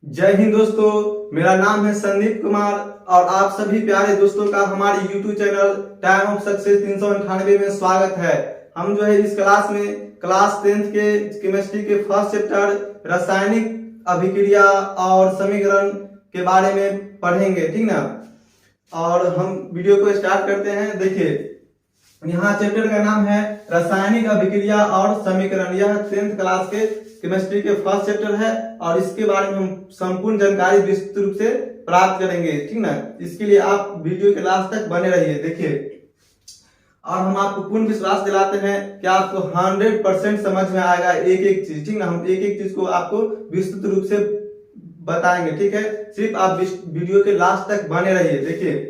जय हिंद दोस्तों। मेरा नाम है संदीप कुमार और आप सभी प्यारे दोस्तों का हमारे YouTube channel time of success 398 में स्वागत है। हम जो है इस क्लास में क्लास 10th के केमिस्ट्री के फर्स्ट चैप्टर रासायनिक अभिक्रिया और समीकरण के बारे में पढ़ेंगे, ठीक ना। और हम वीडियो को स्टार्ट करते हैं। देखिए, यहाँ चैप्टर का नाम है रासायनिक अभिक्रिया और समीकरण। यह 10th क्लास के केमिस्ट्री के फर्स्ट चैप्टर है और इसके बारे में हम संपूर्ण जानकारी विस्तृत रूप से प्राप्त करेंगे, ठीक ना। इसके लिए आप वीडियो के लास्ट तक बने रहिए। देखिए, और हम आपको पूर्ण विश्वास दिलाते हैं कि आपको 100% समझ में आएगा एक एक चीज, ठीक ना। हम एक एक चीज को आपको विस्तृत रूप से बताएंगे, ठीक है। सिर्फ आप वीडियो के लास्ट तक बने रहिए। देखिए,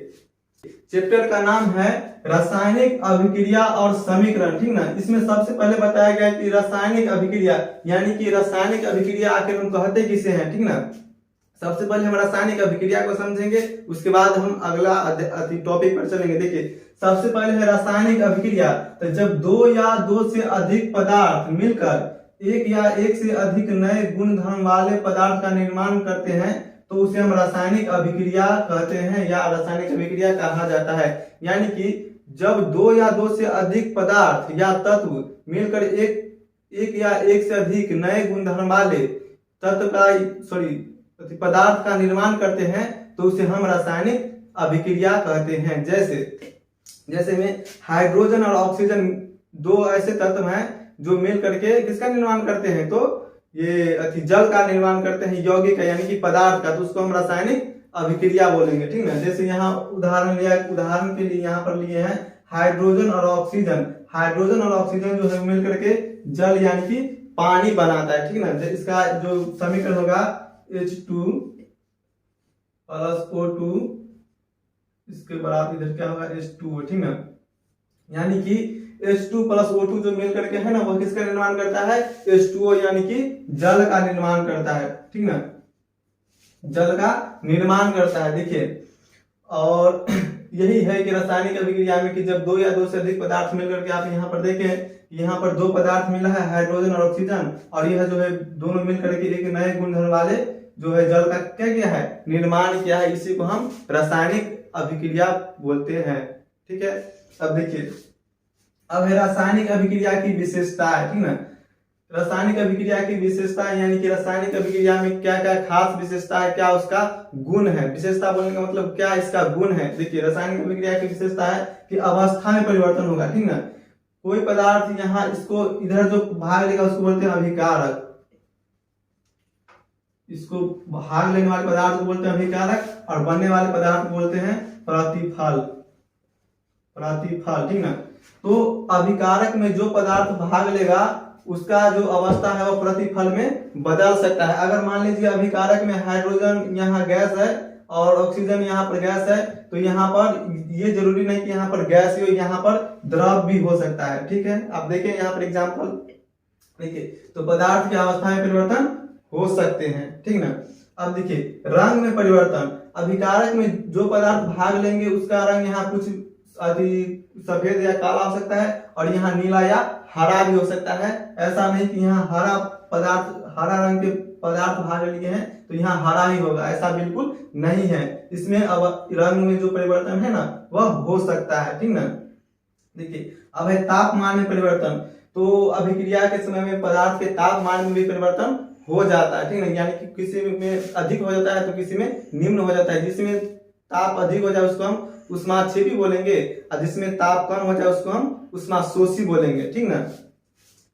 चैप्टर का नाम है रासायनिक अभिक्रिया और समीकरण, ठीक ना। इसमें सबसे पहले बताया गया कि रासायनिक अभिक्रिया यानी कि रासायनिक अभिक्रिया आखिर हम कहते किसे हैं, ठीक ना। सबसे पहले हम रासायनिक अभिक्रिया को समझेंगे, उसके बाद हम अगला टॉपिक पर चलेंगे। देखिए, सबसे पहले है रासायनिक अभिक्रिया। तो जब दो या दो से अधिक पदार्थ मिलकर एक या एक से अधिक नए गुण धर्म वाले पदार्थ का निर्माण करते हैं तो उसे हम रासायनिक अभिक्रिया कहते हैं या रासायनिक अभिक्रिया कहा जाता है। यानी कि जब दो या दो से अधिक पदार्थ या तत्व मिलकर एक या एक से अधिक नए गुणधर्म वाले तत्व का पदार्थ का निर्माण करते हैं तो उसे हम रासायनिक अभिक्रिया कहते हैं। जैसे में हाइड्रोजन और ऑक्सीजन दो ऐसे तत्व हैं जो मिल करके किसका निर्माण करते हैं, तो ये जल का निर्माण करते हैं, यौगिक का यानी कि पदार्थ का, तो उसको हम रासायनिक अभिक्रिया बोलेंगे, ठीक ना। जैसे यहाँ उदाहरण के लिए यहाँ पर लिए हैं हाइड्रोजन और ऑक्सीजन। हाइड्रोजन और ऑक्सीजन जो है मिल करके जल यानी कि पानी बनाता है, ठीक ना। इसका जो समीकरण होगा H2 + O2, इसके बराबर इधर क्या होगा H2O, ठीक ना। यानी कि H2 + O2 जो मिल करके है ना वो किसका निर्माण करता है, H2O यानी कि जल का निर्माण करता है, ठीक ना, जल का निर्माण करता है। देखिए, और यही है कि रासायनिक अभिक्रिया में कि जब दो या दो से अधिक पदार्थ मिलकर के आप यहाँ पर देखें, यहाँ पर दो पदार्थ मिला है हाइड्रोजन और ऑक्सीजन, और यह जो है दोनों मिलकर के एक नए गुणधर्म वाले जो है जल का क्या किया है, निर्माण किया है। इसी को हम रासायनिक अभिक्रिया बोलते हैं, ठीक है। अब देखिए, अब है रासायनिक अभिक्रिया की विशेषता है, ठीक ना। रासायनिक अभिक्रिया की विशेषता यानी कि रासायनिक अभिक्रिया में क्या क्या खास विशेषता है, क्या उसका गुण है। विशेषता बोलने का मतलब क्या इसका गुण है। देखिए, रासायनिक अभिक्रिया की विशेषता है कि अवस्था में परिवर्तन होगा, ठीक ना। कोई पदार्थ यहाँ इसको इधर जो भाग लेगा उसको बोलते हैं अभिकारक, इसको भाग लेने वाले पदार्थ को बोलते हैं अभिकारक, और बनने वाले पदार्थ को बोलते हैं प्रतिफल, ठीक ना। तो अभिकारक में जो पदार्थ भाग लेगा उसका जो अवस्था है वो प्रतिफल में बदल सकता है। अगर मान लीजिए अभिकारक में हाइड्रोजन यहाँ गैस है और ऑक्सीजन यहाँ पर गैस है, तो यहाँ पर ये जरूरी नहीं कि यहाँ पर गैस हो, यहाँ पर द्रव भी हो सकता है, ठीक है। आप देखें यहाँ पर एग्जांपल, देखिए, तो पदार्थ की अवस्था में परिवर्तन हो सकते हैं, ठीक ना। अब देखिए, रंग में परिवर्तन। अभिकारक में जो पदार्थ भाग लेंगे उसका रंग यहाँ कुछ सफेद या काला हो सकता है, और यहाँ नीला या हरा भी हो सकता है। ऐसा नहीं कि यहाँ हरा रंग के पदार्थ भाग लिए हैं तो यहाँ हरा ही होगा, ऐसा बिल्कुल नहीं है। इसमें अब रंग में जो परिवर्तन है ना वह हो सकता है, ठीक ना। देखिए, अब है तापमान में परिवर्तन। तो अभिक्रिया के समय में पदार्थ के तापमान में भी परिवर्तन हो जाता है, ठीक ना। यानी कि किसी में अधिक हो जाता है तो किसी में निम्न हो जाता है। जिसमें ताप अधिक हो जाए उसको हम उष्माक्षेपी बोलेंगे, और जिसमें ताप कम हो जाए उसको हम उष्माशोषी बोलेंगे, ठीक ना।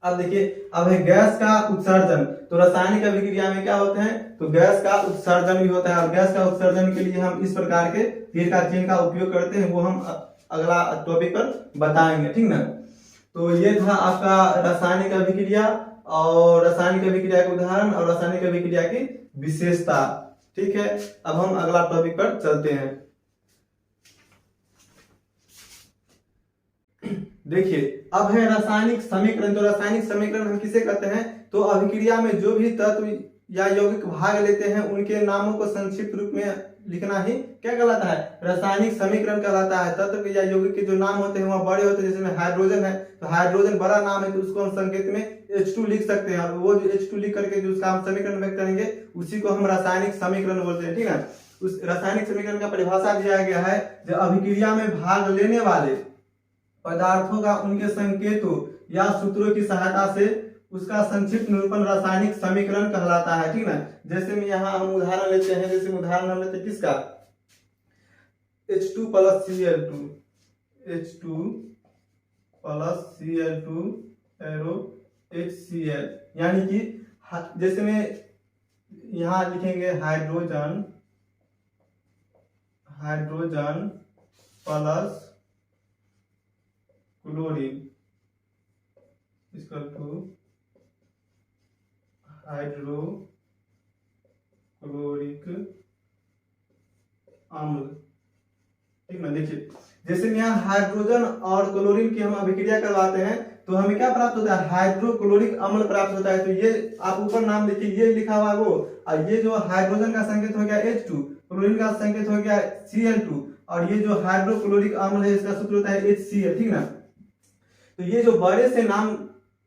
अब देखिए, अब है गैस का उत्सर्जन। तो रासायनिक अभिक्रिया में क्या होते हैं, तो गैस का उत्सर्जन भी होता है, और गैस का उत्सर्जन के लिए हम इस प्रकार के तीर का चिन्ह का उपयोग करते हैं, वो हम अगला टॉपिक पर बताएंगे, ठीक ना। तो ये था आपका रासायनिक अभिक्रिया और रासायनिक अभिक्रिया के उदाहरण और रासायनिक अभिक्रिया की विशेषता, ठीक है। अब हम अगला टॉपिक पर चलते हैं। देखिए, अब है रासायनिक समीकरण। तो रासायनिक समीकरण हम किसे कहते हैं, तो अभिक्रिया में जो भी तत्व या यौगिक भाग लेते हैं उनके नामों को संक्षिप्त रूप में लिखना ही क्या कहलाता है, रासायनिक समीकरण कहलाता है। तत्व या यौगिक के जो नाम होते हैं वह बड़े होते हैं, जैसे में हाइड्रोजन है तो हाइड्रोजन बड़ा नाम है तो उसको हम संकेत में H2 लिख सकते हैं, और वो जो H2 लिख करके जो उसका हम समीकरण व्यक्त करेंगे उसी को हम रासायनिक समीकरण बोलते हैं, ठीक है। उस रासायनिक समीकरण का परिभाषा दिया गया है, जो अभिक्रिया में भाग लेने वाले पदार्थों का उनके संकेतों या सूत्रों की सहायता से उसका संक्षिप्त निरूपण रासायनिक समीकरण कहलाता है, ठीक ना। जैसे में यहाँ हम उदाहरण लेते हैं, जैसे उदाहरण हम लेते हैं किसका, H2 plus Cl2, H2 plus Cl2 arrow HCl, यानी कि जैसे में यहाँ लिखेंगे hydrogen plus chlorine equal to hydrochloric अम्ल, ठीक ना। देखिए जैसे यहाँ हाइड्रोजन और क्लोरीन की हम अभिक्रिया करवाते हैं तो हमें क्या प्राप्त होता है, हाइड्रोक्लोरिक अम्ल प्राप्त होता है। तो ये आप ऊपर नाम देखिए, ये लिखा हुआ वो, और ये जो हाइड्रोजन का संकेत हो गया H2, क्लोरीन का संकेत हो गया Cl2, और ये जो हाइड्रोक्लोरिक अम्ल है इसका सूत्र होता है HCl, ठीक ना। तो ये जो बड़े से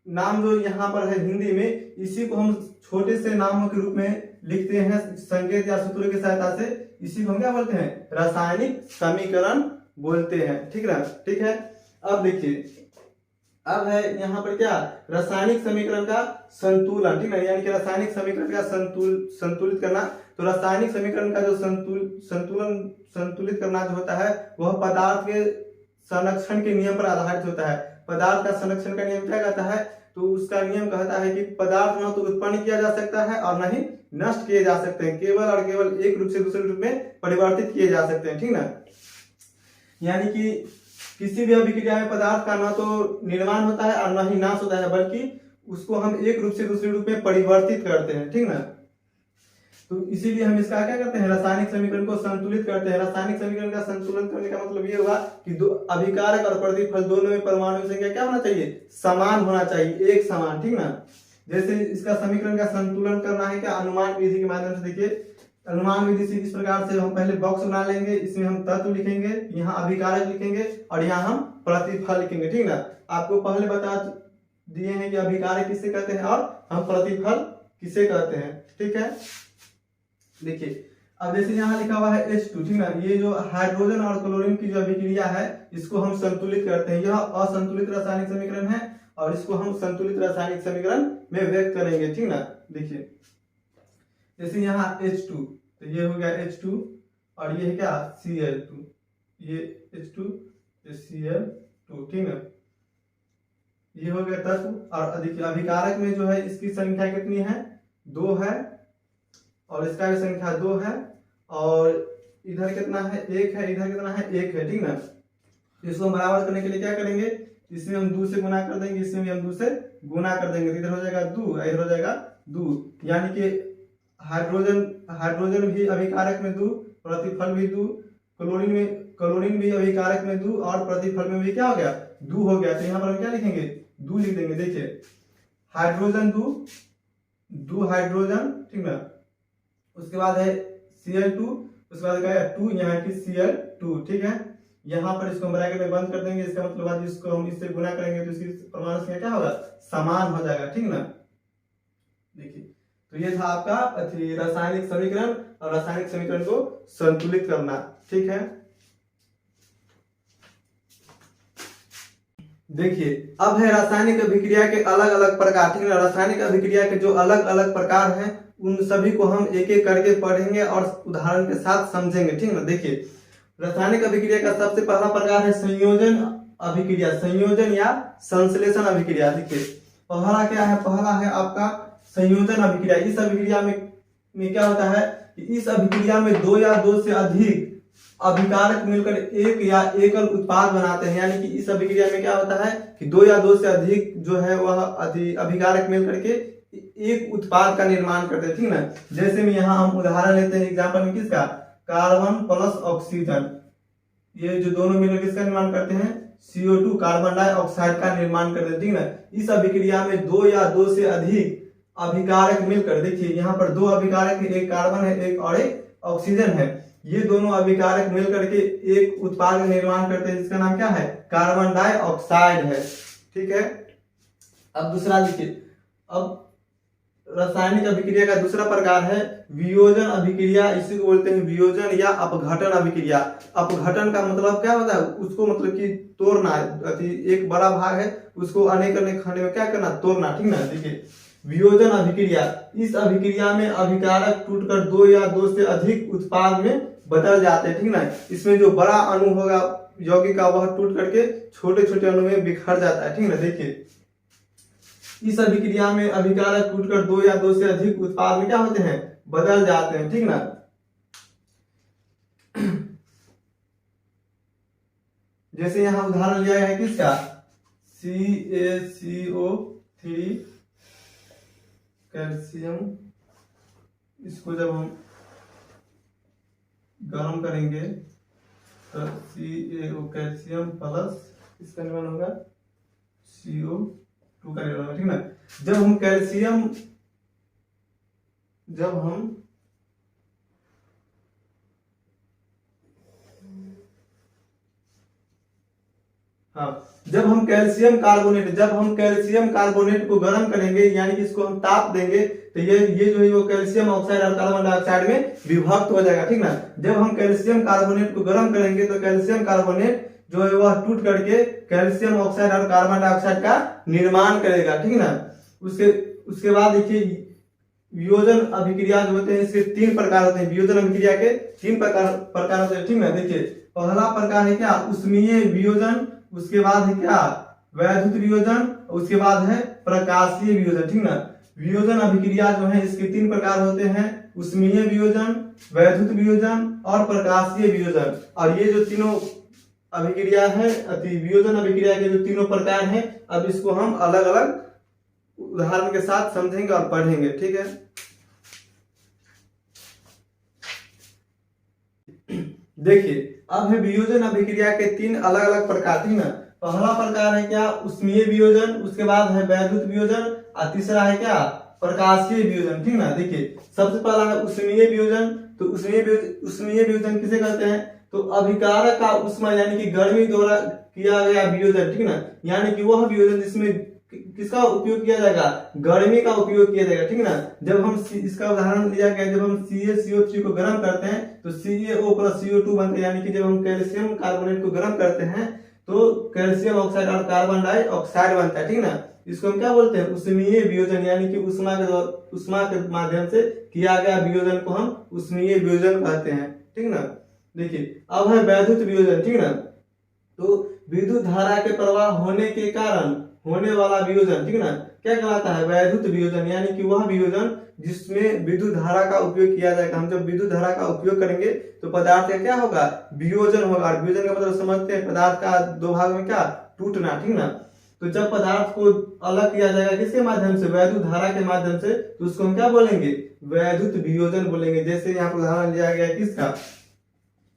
नाम जो यहाँ पर है हिंदी में, इसी को हम छोटे से नामों के रूप में लिखते हैं संकेत या सूत्रों की सहायता से। इसी को हम क्या बोलते हैं, रासायनिक समीकरण बोलते हैं, ठीक है, ठीक है। अब देखिए, अब है यहाँ पर क्या, रासायनिक समीकरण का संतुलन, ठीक है, यानी कि रासायनिक समीकरण का संतुलित करना। तो रासायनिक समीकरण का जो संतुलित करना जो होता है वह पदार्थ के संरक्षण के नियम पर आधारित होता है। पदार्थ का संरक्षण का नियम क्या कहता है, तो उसका नियम कहता है कि पदार्थ न तो उत्पन्न किया जा सकता है और न ही नष्ट किए जा सकते हैं, केवल और केवल एक रूप से दूसरे रूप में परिवर्तित किए जा सकते हैं, ठीक ना। यानी कि किसी भी अभिक्रिया में पदार्थ का न तो निर्माण होता है और न ही नाश होता है, बल्कि उसको हम एक रूप से दूसरे रूप में परिवर्तित करते हैं, ठीक ना। तो इसीलिए हम इसका क्या करते हैं, रासायनिक समीकरण को संतुलित करते हैं। रासायनिक समीकरण का संतुलन करने का मतलब ये हुआ कि दो अभिकारक और प्रतिफल दोनों में परमाणु संख्या क्या होना चाहिए, समान होना चाहिए, एक समान, ठीक ना। जैसे इसका समीकरण का संतुलन करना है क्या, अनुमान विधि के माध्यम से। देखिए अनुमान विधि से इस प्रकार से हम पहले बॉक्स बना लेंगे, इसमें हम तत्व लिखेंगे, यहाँ अभिकारक लिखेंगे और यहाँ हम प्रतिफल लिखेंगे, ठीक ना। आपको पहले बता दिए हैं कि अभिकारक किसे कहते हैं और हम प्रतिफल किसे कहते हैं, ठीक है। देखिए अब जैसे यहाँ लिखा हुआ है H2, ठीक ना, ये जो हाइड्रोजन और क्लोरीन की जो अभिक्रिया है इसको हम संतुलित करते हैं। यह असंतुलित रासायनिक समीकरण है और इसको हम संतुलित रासायनिक समीकरण में व्यक्त करेंगे, ठीक ना। देखिए जैसे यहाँ H2, तो ये हो गया H2 और ये है क्या Cl2, ये H2 ये Cl2, ठीक है, ये हो गया तत्व। और देखिए अभिकारक में जो है इसकी संख्या कितनी है, 2 है, और इसका भी संख्या 2 है, और इधर कितना है, 1 है, इधर कितना है, 1 है, ठीक ना। इसको हम बराबर करने के लिए क्या करेंगे, इसमें हम 2 से गुना कर देंगे, इसमें भी हम 2 से गुना कर देंगे, इधर हो जाएगा 2, इधर हो जाएगा 2, यानी कि हाइड्रोजन भी अभिकारक में 2, प्रतिफल भी 2, क्लोरीन भी अभिकारक में 2 और प्रतिफल में भी क्या हो गया, 2 हो गया। तो यहाँ पर हम क्या लिखेंगे, 2 लिख देंगे। देखिए हाइड्रोजन 2 हाइड्रोजन, ठीक ना, उसके बाद है Cl2, उसके बाद क्या है 2, यहाँ की Cl2, ठीक है। यहाँ पर इसको ब्रैकेट में बंद कर देंगे, इसका मतलब आज इसको हम इससे गुना करेंगे तो इसकी परमाणु संख्या क्या होगा, समान हो जाएगा, ठीक ना। देखिए तो ये था आपका रासायनिक समीकरण और रासायनिक समीकरण को संतुलित करना, ठीक है। देखिए अब है रासायनिक अभिक्रिया के अलग अलग प्रकार, ठीक है। रासायनिक अभिक्रिया के जो अलग अलग प्रकार हैं उन सभी को हम एक एक करके पढ़ेंगे और उदाहरण के साथ समझेंगे, ठीक है। देखिए रासायनिक अभिक्रिया का सबसे पहला प्रकार है संयोजन अभिक्रिया, संयोजन या संश्लेषण अभिक्रिया। देखिए पहला क्या है, पहला है आपका संयोजन अभिक्रिया। इस अभिक्रिया में क्या होता है कि इस अभिक्रिया में 2 या 2 से अधिक अभिकारक मिलकर एक या एकल उत्पाद बनाते हैं। यानी कि इस अभिक्रिया में क्या होता है कि 2 या 2 से अधिक जो है वह अभिकारक मिलकर के एक उत्पाद का निर्माण करते हैं, ठीक ना। जैसे में यहाँ हम उदाहरण लेते हैं एग्जांपल में किसका, कार्बन प्लस ऑक्सीजन, ये जो दोनों मिलकर किसका निर्माण करते हैं, CO2 कार्बन डाइऑक्साइड का निर्माण करते हैं, ठीक ना। इस अभिक्रिया में 2 या 2 से अधिक अभिकारक मिलकर, देखिए यहाँ पर दो अभिकारक है, एक कार्बन है एक और एक ऑक्सीजन है, ये दोनों अभिकारक मिलकर के एक उत्पाद का निर्माण करते हैं जिसका नाम क्या है, कार्बन डाइऑक्साइड है। ठीक है, अब दूसरा देखिए, अब रासायनिक अभिक्रिया का दूसरा प्रकार है वियोजन अभिक्रिया। इसी को बोलते हैं वियोजन या अपघटन अभिक्रिया। अपघटन का मतलब क्या होता है, उसको मतलब कि तोड़ना, एक बड़ा भाग है उसको अनेक अनेक खंड में क्या करना, तोड़ना। ठीक ना, देखिए वियोजन अभिक्रिया, इस अभिक्रिया में अभिकारक टूटकर दो या दो से अधिक उत्पाद में बदल जाते हैं। ठीक ना, इसमें जो बड़ा अणु होगा यौगिक का वह टूट करके छोटे छोटे अणु में बिखर जाता है। ठीक ना, देखिए इस अभिक्रिया में अभिकारक टूटकर दो या दो से अधिक उत्पाद में क्या होते हैं, बदल जाते हैं। ठीक ना, जैसे यहाँ उदाहरण लिया है किसका, CaCO3 कैल्शियम, इसको जब हम गर्म करेंगे तो CaO कैल्शियम प्लस इसका निर्माण होगा CO2 का निर्माण। ठीक ना, जब हम कैल्शियम, जब हम कैल्शियम कार्बोनेट को गर्म करेंगे, यानी कि इसको हम ताप देंगे तो ये जो है वो कैल्शियम ऑक्साइड और कार्बन डाइऑक्साइड में विभक्त हो जाएगा। ठीक ना, जब हम कैल्शियम कार्बोनेट को गर्म करेंगे तो कैल्शियम कार्बोनेट जो है वह टूट करके कैल्शियम ऑक्साइड और कार्बन डाइऑक्साइड का निर्माण करेगा। ठीक ना, उसके बाद देखिए वियोजन अभिक्रिया जो होते हैं इसके तीन प्रकार होते हैं, वियोजन अभिक्रिया के तीन प्रकार होते हैं। ठीक ना, देखिए पहला प्रकार है क्या, उष्मीय वियोजन, उसके बाद है क्या वैद्युत वियोजन, उसके बाद है प्रकाशीय वियोजन। ठीक ना, वियोजन अभिक्रिया जो है इसके तीन प्रकार होते हैं, उष्मीय वियोजन, वैद्युत वियोजन और प्रकाशीय वियोजन। और ये जो तीनों अभिक्रिया है, वियोजन अभिक्रिया के जो तीनों प्रकार हैं, अब इसको हम अलग अलग उदाहरण के साथ समझेंगे और पढ़ेंगे। ठीक है, देखिए अब है वियोजन अभिक्रिया के तीन अलग अलग प्रकार। ठीक ना, पहला प्रकार है क्या, उष्मीय वियोजन, उसके बाद है वैद्युत वियोजन और तीसरा है क्या, प्रकाशीय वियोजन। ठीक ना, देखिए सबसे पहला है उष्मीय वियोजन। तो उष्मीय वियोजन किसे कहते हैं, तो अभिकारक का उष्मा यानी कि गर्मी द्वारा किया गया वियोजन। ठीक ना, यानी कि वह वियोजन जिसमें किसका उपयोग किया जाएगा, गर्मी का उपयोग किया जाएगा। ठीक ना, जब हम इसका उदाहरण लिया गया, जब हम CaCO3 को गर्म करते हैं तो CaO प्लस CO2 बनते हैं, यानी कि जब हम कैल्शियम कार्बोनेट को गर्म करते हैं तो कैल्शियम ऑक्साइड और कार्बन डाइऑक्साइड बनता है। ठीक ना, इसको हम क्या बोलते हैं, उष्मीय वियोजन, यानी कि उष्मा के माध्यम से किया गया वियोजन को हम उष्मीय वियोजन कहते हैं। ठीक ना, देखिए अब है वैद्युत वियोजन। ठीक ना, तो विद्युत धारा के प्रवाह होने के कारण होने वाला वियोजन, ठीक ना, क्या कहलाता है, वैद्युत वियोजन, यानी कि वह वियोजन जिसमें विद्युत धारा का उपयोग किया जाएगा। हम जब विद्युत धारा का उपयोग करेंगे तो पदार्थ का क्या होगा, वियोजन होगा। और वियोजन का मतलब समझते हैं, पदार्थ का दो भाग में क्या, टूटना। ठीक ना, तो जब पदार्थ को अलग किया जाएगा किसके माध्यम से, वैद्युत धारा के माध्यम से, तो उसको हम क्या बोलेंगे, वैद्युत वियोजन बोलेंगे। जैसे यहाँ पर उदाहरण लिया गया है, किसका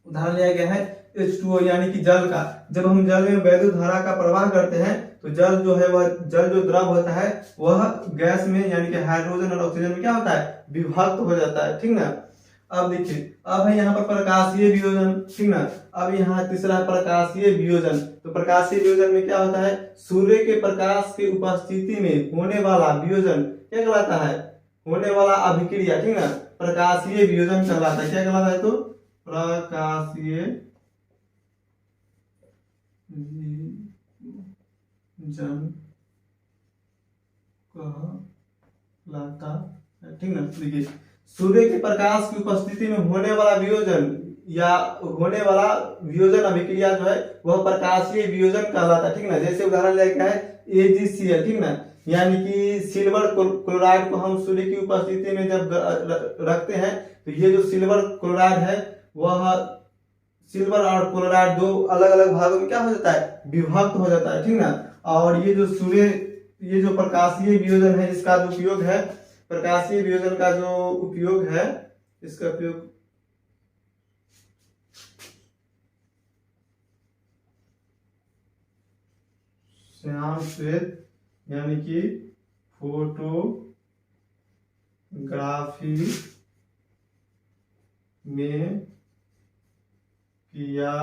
उदाहरण लिया गया है, H2O यानी कि जल का। जब हम जल में वैद्युत धारा का प्रवाह करते हैं तो जल जो है वह जल जो द्रव होता है वह गैस में यानी कि हाइड्रोजन और ऑक्सीजन में क्या होता है, विभक्त हो जाता है। ठीक ना, अब देखिए अब है यहाँ पर प्रकाशीय वियोजन। ठीक ना, अब यहाँ तीसरा प्रकाशीय वियोजन। तो प्रकाशीय वियोजन में क्या होता है, सूर्य के प्रकाश की उपस्थिति में होने वाला वियोजन क्या कहलाता है, होने वाला अभिक्रिया। ठीक ना, प्रकाशीय वियोजन कहलाता है। क्या कहलाता है, तो प्रकाशीय वियोजन कहलाता है। ठीक ना, देखिए सूर्य के प्रकाश की उपस्थिति में होने वाला वियोजन या होने वाला वियोजन अभिक्रिया जो है वह प्रकाशीय वियोजन कहलाता है। ठीक ना, जैसे उदाहरण लिया गया है AgCl। ठीक ना, यानी कि सिल्वर क्लोराइड को हम सूर्य की उपस्थिति में जब रखते हैं तो ये जो सिल्वर क्लोराइड है वह सिल्वर और क्लोराइड दो अलग अलग भागों में क्या हो जाता है, विभक्त हो जाता है। ठीक ना, और ये जो प्रकाशीय वियोजन है इसका जो उपयोग है, प्रकाशीय वियोजन का जो उपयोग है, इसका उपयोग श्याम श्वेत यानी कि फोटो ग्राफी में किया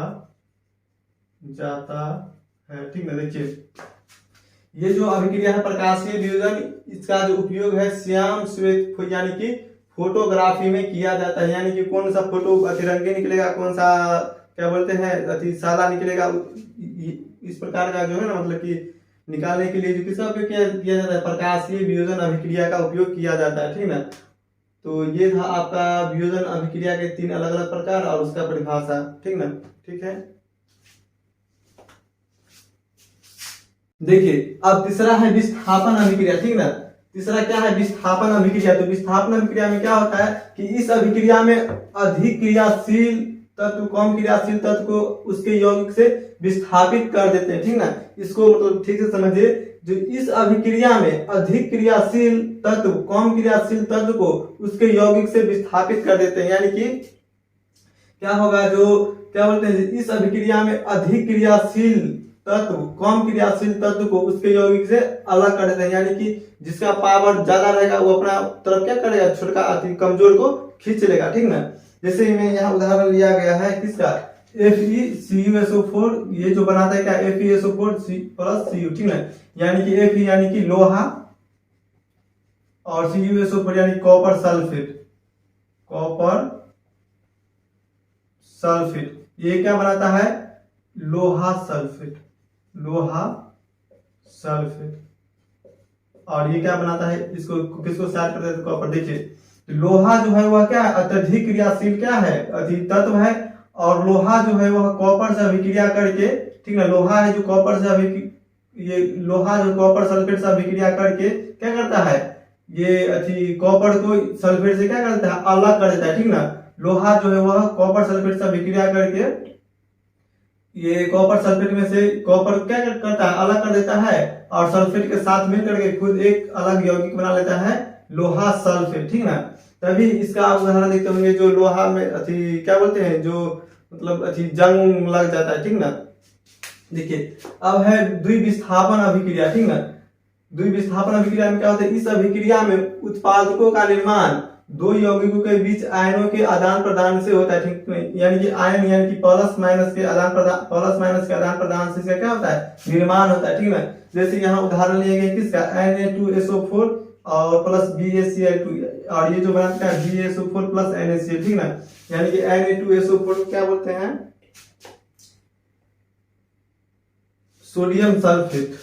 जाता है। ठीक है, देखिए ये जो अभिक्रिया है प्रकाशीय वियोजन, इसका जो उपयोग है श्याम श्वेत यानी कि फोटोग्राफी में किया जाता है। यानी कि कौन सा फोटो अतिरंगी निकलेगा, कौन सा क्या बोलते हैं अति सादा निकलेगा, इस प्रकार का जो है ना मतलब कि निकालने के लिए जो किसका उपयोग किया जाता है, प्रकाशीय वियोजन अभिक्रिया का उपयोग किया जाता है। ठीक ना, तो ये था आपका वियोजन अभिक्रिया के 3 अलग अलग प्रकार और उसका परिभाषा। ठीक ना, ठीक है। देखिए अब तीसरा है विस्थापन अभिक्रिया। ठीक ना, तीसरा क्या है, विस्थापन अभिक्रिया। तो विस्थापन अभिक्रिया में क्या होता है कि इस अभिक्रिया में अधिक क्रियाशील तत्व कम क्रियाशील तत्व को उसके यौगिक से विस्थापित कर देते हैं। ठीक ना, इसको मतलब ठीक से समझिए, जो इस अभिक्रिया में अधिक क्रियाशील तत्व कम क्रियाशील तत्व को उसके यौगिक से विस्थापित कर देते हैं। यानी कि क्या होगा, जो क्या बोलते हैं, इस अभिक्रिया में अधिक क्रियाशील तत्व कम क्रियाशील तत्व को उसके यौगिक से अलग कर देते हैं। यानी कि जिसका पावर ज्यादा रहेगा वो अपना तरफ क्या करेगा, छोटा अति कमजोर को खींच लेगा। ठीक ना, जैसे में यहाँ उदाहरण लिया गया है किसका, FeCuSO4, ये जो बनाता है क्या, FeSO4 प्लस Cu। ठीक ना, यानी कि Fe यानी कि लोहा और CuSO4 यानी कॉपर सल्फेट, कॉपर सल्फेट, ये क्या बनाता है, लोहा सल्फेट, लोहा सल्फेट। और ये क्या बनाता है, इसको किसको साथ कर देते हैं, कॉपर। देखिए लोहा जो है वह क्या अत्यधिक क्रियाशील क्या है, अधिक तत्व है, और लोहा जो है वह कॉपर से अभिक्रिया करके, ठीक ना, लोहा है जो कॉपर से ये लोहा जो कॉपर सल्फेट से अभिक्रिया करके क्या करता है, ये अति कॉपर को सल्फेट से क्या करता है, अलग कर देता है। ठीक ना, लोहा जो है वह कॉपर सल्फेट से अभिक्रिया करके ये कॉपर सल्फेट में से कॉपर क्या करता है, अलग कर देता है, और सल्फेट के साथ मिल करके खुद एक अलग यौगिक बना लेता है, लोहा सल्फेट। ठीक ना, तभी इसका आप उदाहरण देखते होंगे, जो लोहा में अति क्या बोलते हैं, जो मतलब अति जंग लग जाता है। ठीक ना, देखिए अब है द्विविस्थापन अभिक्रिया। ठीक ना, द्विविस्थापन अभिक्रिया में क्या होता है, इस अभिक्रिया में उत्पादकों का निर्माण दो यौगिकों के बीच आयनों के आदान प्रदान से होता है। ठीक, यानी कि आयन यानी कि प्लस माइनस के आदान प्रदान से इसका क्या होता है, निर्माण होता है। ठीक ना, जैसे यहाँ उदाहरण लिए गए किसका, Na2SO4 और प्लस BaCl2, और ये जो बनाता है BaSO4 प्लस NaCl। ठीक ना, यानी कि Na2SO4 को क्या बोलते हैं, sodium sulphate,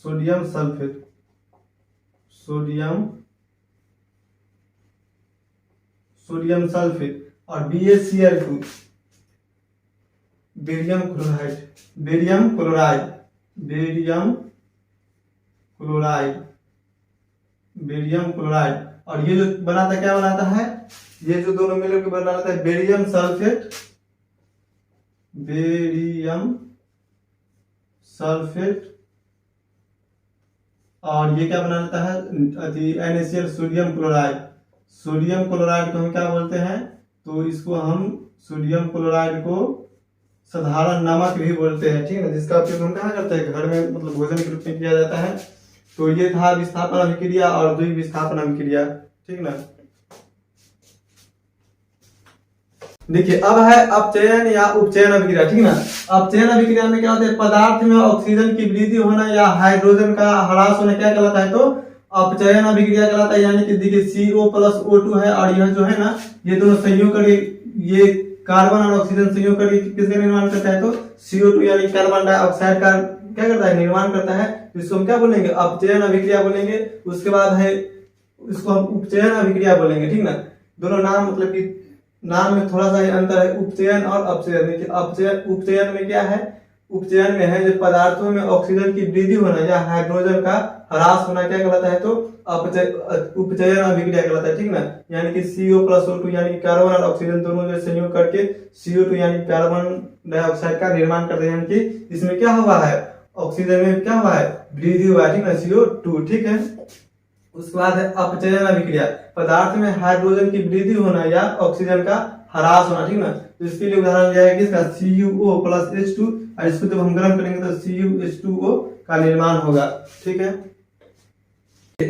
sodium sulphate, sodium sulphate, और BaCl2 barium chloride, barium chloride, barium chloride, barium chloride. और ये जो बनाता क्या बनाता है, ये जो दोनों मिलकर बनाता है बेरियम सल्फेट, बेरियम सल्फेट, और ये क्या बना लेता है NaCl, sodium chloride. Sodium chloride को हम क्या बोलते हैं, तो इसको हम सोडियम क्लोराइड को साधारण नमक भी बोलते हैं। ठीक है, जिसका उपयोग हम कहाँ करते हैं, घर में मतलब भोजन के रूप में किया जाता है। तो ये था विस्थापन अभिक्रिया और द्विविस्थापन अभिक्रिया। ठीक ना, देखिए अब है अपचयन या उपचयन अभिक्रिया। ठीक ना, अपचयन अभिक्रिया में क्या होता है, पदार्थ में ऑक्सीजन की वृद्धि होना या हाइड्रोजन का ह्रास होना क्या कहलाता है, तो अपचयन अभिक्रिया कहलाता है। यानी कि देखिए CO प्लस O2 है, और यह जो है ना ये दोनों संयोग करके, ये कार्बन और ऑक्सीजन संयोग करके किसका निर्माण करता है, तो CO2 यानी कार्बन डाइऑक्साइड का क्या करता है, निर्माण करता है। इसको हम क्या बोलेंगे, अपचयन अभिक्रिया बोलेंगे। उसके बाद है इसको हम उपचयन अभिक्रिया बोलेंगे। ठीक ना, दोनों नाम मतलब कि नाम में थोड़ा सा ही अंतर है, उपचयन और अपचयन। देखिए उपचयन में क्या है, उपचयन में है जो पदार्थों में ऑक्सीजन की वृद्धि होना या हाइड्रोजन का ह्रास होना क्या कहलाता है, तो उपचयन अभिक्रिया कहलाता है। ठीक ना, यानी कि CO प्लस O2 यानी कार्बन और ऑक्सीजन दोनों जो संयोग करके CO2 यानी कार्बन डाइऑक्साइड का निर्माण करते हैं। यानी कि इसमें क्या हुआ है, ऑक्सीजन में क्या हुआ है, वृद्धि हुआ है। ठीक ना, CO2। ठीक है, उसके बाद है अपचयन अभिक्रिया, पदार्थ में हाइड्रोजन की वृद्धि होना या ऑक्सीजन का ह्रास होना। ठीक ना, तो इसके लिए उदाहरण दिया है किसका, CuO प्लस H2, और इसको जब हम गर्म करेंगे तो CuH2O का निर्माण होगा। ठीक है,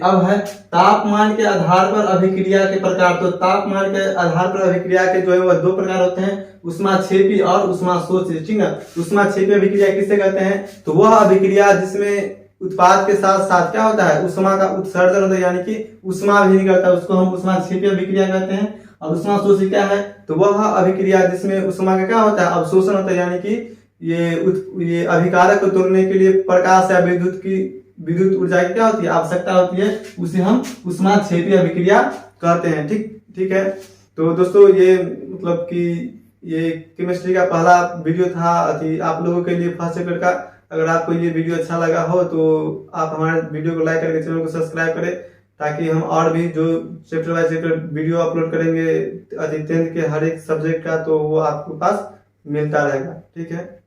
अब है तापमान के आधार पर अभिक्रिया के प्रकार। तो तापमान के आधार पर अभिक्रिया के जो है वह दो प्रकार होते हैं, ऊष्माक्षेपी और ऊष्माशोषी। ठीक है, ऊष्माक्षेपी अभिक्रिया किसे कहते हैं? तो वह अभिक्रिया जिसमें उत्पाद के साथ साथ क्या होता है, ऊष्मा का उत्सर्जन होता है, यानी कि ऊष्मा भी निकलता है, उसको हम ऊष्माक्षेपी अभिक्रिया कहते हैं। और ऊष्माशोषी क्या है? तो वह अभिक्रिया जिसमें ऊष्मा का क्या होता है, अवशोषण होता है, यानी कि ये अभिकारक को तोड़ने के लिए प्रकाश या विद्युत ऊर्जा की क्या होती है, आवश्यकता होती है, उसे हम ऊष्माक्षेपी अभिक्रिया कहते हैं। ठीक है। तो दोस्तों ये मतलब कि ये केमिस्ट्री का पहला वीडियो था आप लोगों के लिए फर्स्ट चैप्टर का। अगर आपको ये वीडियो अच्छा लगा हो तो आप हमारे वीडियो को लाइक करके चैनल को सब्सक्राइब करें, ताकि हम और भी जो chapter by chapter video upload करेंगे 10th के हर एक सब्जेक्ट का, तो वो आपके पास मिलता रहेगा। ठीक है।